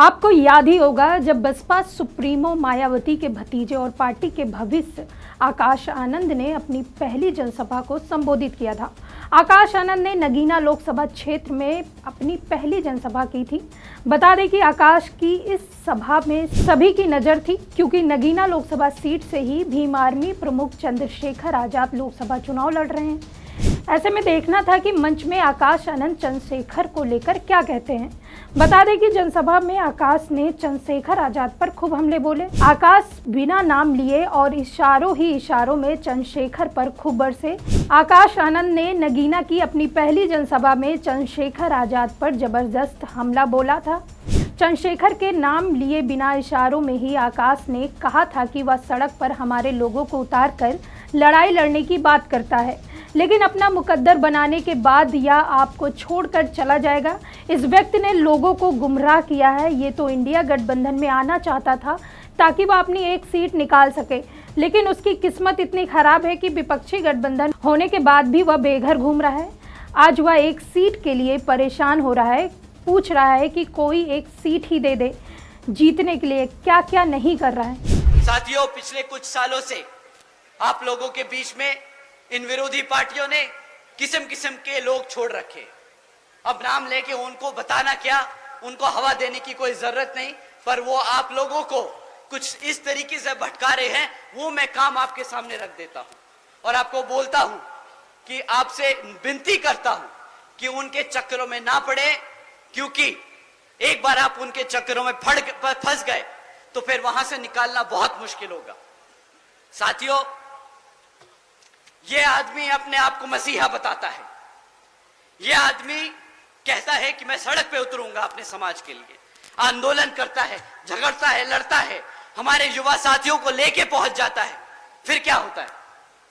आपको याद ही होगा जब बसपा सुप्रीमो मायावती के भतीजे और पार्टी के भविष्य आकाश आनंद ने अपनी पहली जनसभा को संबोधित किया था। आकाश आनंद ने नगीना लोकसभा क्षेत्र में अपनी पहली जनसभा की थी। बता दें कि आकाश की इस सभा में सभी की नज़र थी, क्योंकि नगीना लोकसभा सीट से ही भीम आर्मी प्रमुख चंद्रशेखर आजाद लोकसभा चुनाव लड़ रहे हैं। ऐसे में देखना था कि मंच में आकाश आनंद चंद्रशेखर को लेकर क्या कहते हैं। बता दें कि जनसभा में आकाश ने चंद्रशेखर आजाद पर खूब हमले बोले। आकाश बिना नाम लिए और इशारों में चंद्रशेखर पर खूब बरसे। आकाश आनंद ने नगीना की अपनी पहली जनसभा में चंद्रशेखर आजाद पर जबरदस्त हमला बोला था। चंद्रशेखर के नाम लिए बिना इशारों में ही आकाश ने कहा था कि वह सड़क पर हमारे लोगों को उतार कर लड़ाई लड़ने की बात करता है, लेकिन अपना मुकद्दर बनाने के बाद या आपको छोड़कर चला जाएगा। इस व्यक्ति ने लोगों को गुमराह किया है। ये तो इंडिया गठबंधन में आना चाहता था ताकि वह अपनी एक सीट निकाल सके, लेकिन उसकी किस्मत इतनी खराब है कि विपक्षी गठबंधन होने के बाद भी वह बेघर घूम रहा है। आज वह एक सीट के लिए परेशान हो रहा है, पूछ रहा है कि कोई एक सीट ही दे दे। जीतने के लिए क्या क्या नहीं कर रहा है। साथियों, पिछले कुछ सालों से आप लोगों के बीच में इन विरोधी पार्टियों ने किस्म किस्म के लोग छोड़ रखे। अब नाम लेके उनको बताना क्या, उनको हवा देने की कोई जरूरत नहीं, पर वो आप लोगों को कुछ इस तरीके से भटका रहे हैं, वो मैं काम आपके सामने रख देता हूं और आपको बोलता हूं कि आपसे विनती करता हूं कि उनके चक्करों में ना पड़े, क्योंकि एक बार आप उनके चक्करों में फंस गए तो फिर वहां से निकालना बहुत मुश्किल होगा। साथियों, ये आदमी अपने आप को मसीहा बताता है। ये आदमी कहता है कि मैं सड़क पे उतरूंगा अपने समाज के लिए, आंदोलन करता है, झगड़ता है, लड़ता है, हमारे युवा साथियों को लेके पहुंच जाता है। फिर क्या होता है,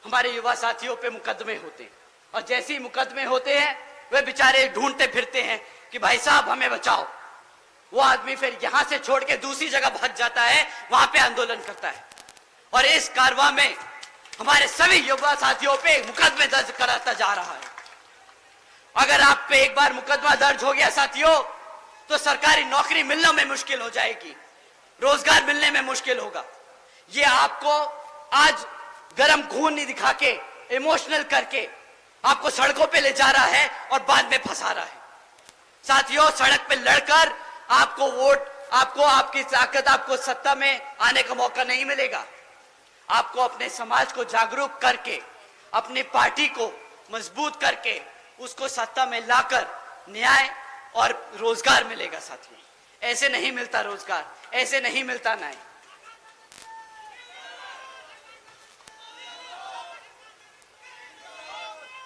हमारे युवा साथियों पे मुकदमे होते हैं, और जैसे ही मुकदमे होते हैं वे बेचारे ढूंढते फिरते हैं कि भाई साहब हमें बचाओ। वो आदमी फिर यहां से छोड़ के दूसरी जगह भाग जाता है, वहां पे आंदोलन करता है, और इस कारवां में हमारे सभी युवा साथियों पे मुकदमे दर्ज कराता जा रहा है। अगर आप पे एक बार मुकदमा दर्ज हो गया साथियों, तो सरकारी नौकरी मिलने में मुश्किल हो जाएगी, रोजगार मिलने में मुश्किल होगा। ये आपको आज गरम खून नहीं दिखा के, इमोशनल करके आपको सड़कों पे ले जा रहा है और बाद में फंसा रहा है। साथियों, सड़क पे लड़कर आपको वोट, आपको आपकी ताकत, आपको सत्ता में आने का मौका नहीं मिलेगा। आपको अपने समाज को जागरूक करके, अपनी पार्टी को मजबूत करके उसको सत्ता में लाकर न्याय और रोजगार मिलेगा। साथियों, ऐसे नहीं मिलता रोजगार, ऐसे नहीं मिलता न्याय।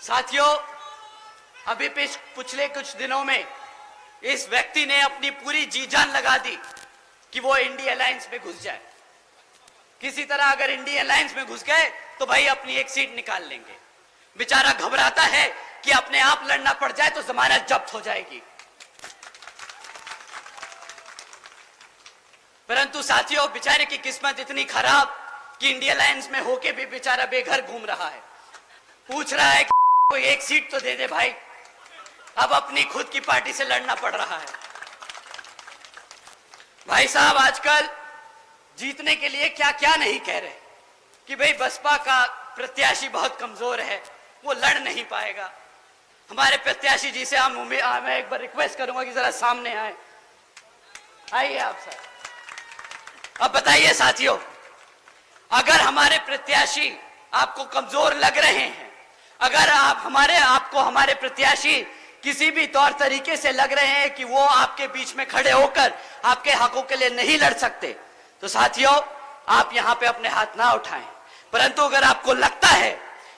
साथियों, अभी पिछले कुछ दिनों में इस व्यक्ति ने अपनी पूरी जी जान लगा दी कि वो इंडिया अलायंस में घुस जाए। किसी तरह अगर इंडिया अलायंस में घुस गए तो भाई अपनी एक सीट निकाल लेंगे। बेचारा घबराता है कि अपने आप लड़ना पड़ जाए तो जमानत जब्त हो जाएगी। परंतु साथियों, बेचारे की किस्मत इतनी खराब कि इंडिया अलायंस में होके भी बेचारा बेघर घूम रहा है, पूछ रहा है कि कोई एक सीट तो दे दे भाई। अब अपनी खुद की पार्टी से लड़ना पड़ रहा है। भाई साहब, आजकल जीतने के लिए क्या क्या नहीं कह रहे कि भाई बसपा का प्रत्याशी बहुत कमजोर है, वो लड़ नहीं पाएगा। हमारे प्रत्याशी जी से मैं एक बार रिक्वेस्ट करूंगा कि जरा सामने आए। आइए आप सर। अब बताइए साथियों, अगर हमारे प्रत्याशी आपको कमजोर लग रहे हैं, अगर आपको हमारे प्रत्याशी किसी भी तौर तरीके से लग रहे हैं कि वो आपके बीच में खड़े होकर आपके हकों के लिए नहीं लड़ सकते, तो साथियों आप यहां पे अपने हाथ ना उठाएं। परंतु अगर आपको लगता है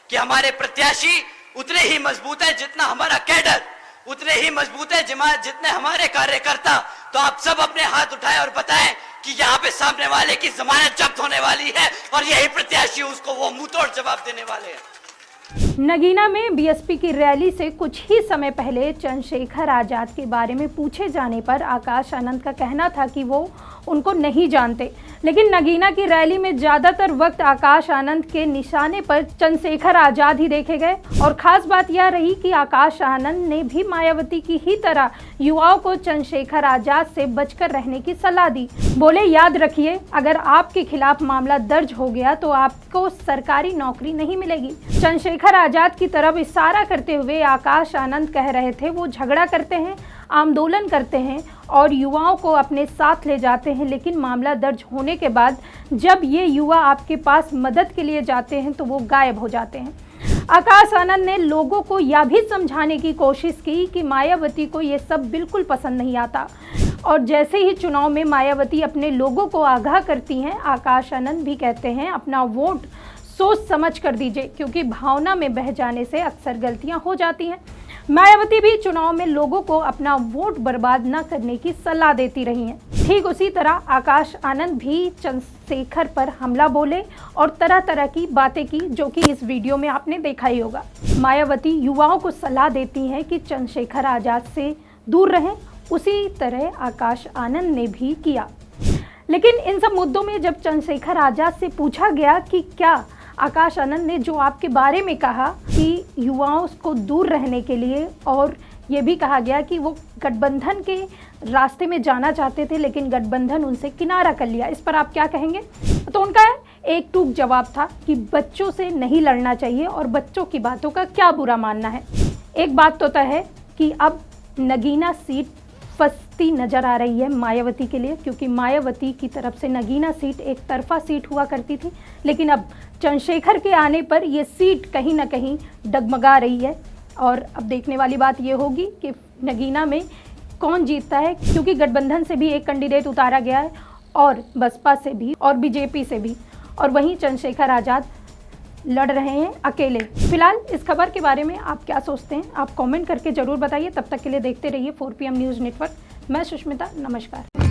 कि हमारे प्रत्याशी उतने ही मजबूत है जितना हमारा कैडर, उतने ही मजबूत है जितने हमारे कार्यकर्ता, तो आप सब अपने हाथ उठाएं और बताएं कि यहाँ पे सामने वाले की जमानत जब्त होने वाली है और यही प्रत्याशी उसको वो मुंहतोड़ जवाब देने वाले हैं। नगीना में बीएसपी की रैली से कुछ ही समय पहले चंद्रशेखर आजाद के बारे में पूछे जाने पर आकाश आनंद का कहना था कि वो उनको नहीं जानते, लेकिन नगीना की रैली में ज़्यादातर वक्त आकाश आनंद के निशाने पर चंद्रशेखर आजाद ही देखे गए। और ख़ास बात यह रही कि आकाश आनंद ने भी मायावती की ही तरह युवाओं को चंद्रशेखर आजाद से बचकर रहने की सलाह दी। बोले, याद रखिए, अगर आपके खिलाफ मामला दर्ज हो गया तो आपको सरकारी नौकरी नहीं मिलेगी। चंद्रशेखर आजाद की तरफ इशारा करते हुए आकाश आनंद कह रहे थे वो झगड़ा करते हैं, आंदोलन करते हैं और युवाओं को अपने साथ ले जाते हैं, लेकिन मामला दर्ज होने के बाद जब ये युवा आपके पास मदद के लिए जाते हैं तो वो गायब हो जाते हैं। आकाश आनंद ने लोगों को यह भी समझाने की कोशिश की कि मायावती को ये सब बिल्कुल पसंद नहीं आता और जैसे ही चुनाव में मायावती अपने लोगों को आगाह करती हैं, आकाश आनंद भी कहते हैं अपना वोट सोच समझ कर दीजिए, क्योंकि भावना में बह जाने से अक्सर गलतियां हो जाती हैं। मायावती भी चुनाव में लोगों को अपना वोट बर्बाद न करने की सलाह देती रही हैं। ठीक उसी तरह आकाश आनंद भी चंद्रशेखर पर हमला बोले और तरह तरह की बातें की, जो कि इस वीडियो में आपने देखा ही होगा। मायावती युवाओं को सलाह देती हैं कि चंद्रशेखर आजाद से दूर रहें, उसी तरह आकाश आनंद ने भी किया। लेकिन इन सब मुद्दों में जब चंद्रशेखर आजाद से पूछा गया कि क्या आकाश आनंद ने जो आपके बारे में कहा कि युवाओं को दूर रहने के लिए, और ये भी कहा गया कि वो गठबंधन के रास्ते में जाना चाहते थे लेकिन गठबंधन उनसे किनारा कर लिया, इस पर आप क्या कहेंगे? तो उनका एक टूक जवाब था कि बच्चों से नहीं लड़ना चाहिए और बच्चों की बातों का क्या बुरा मानना है। एक बात तो तय है कि अब नगीना सीट फंसती नजर आ रही है मायावती के लिए, क्योंकि मायावती की तरफ से नगीना सीट एक तरफा सीट हुआ करती थी, लेकिन अब चंद्रशेखर के आने पर ये सीट कहीं ना कहीं डगमगा रही है। और अब देखने वाली बात ये होगी कि नगीना में कौन जीतता है, क्योंकि गठबंधन से भी एक कैंडिडेट उतारा गया है और बसपा से भी और बीजेपी से भी, और वहीं चंद्रशेखर आजाद लड़ रहे हैं अकेले। फिलहाल इस खबर के बारे में आप क्या सोचते हैं, आप कमेंट करके ज़रूर बताइए। तब तक के लिए देखते रहिए 4 PM न्यूज़ नेटवर्क। मैं सुष्मिता, नमस्कार।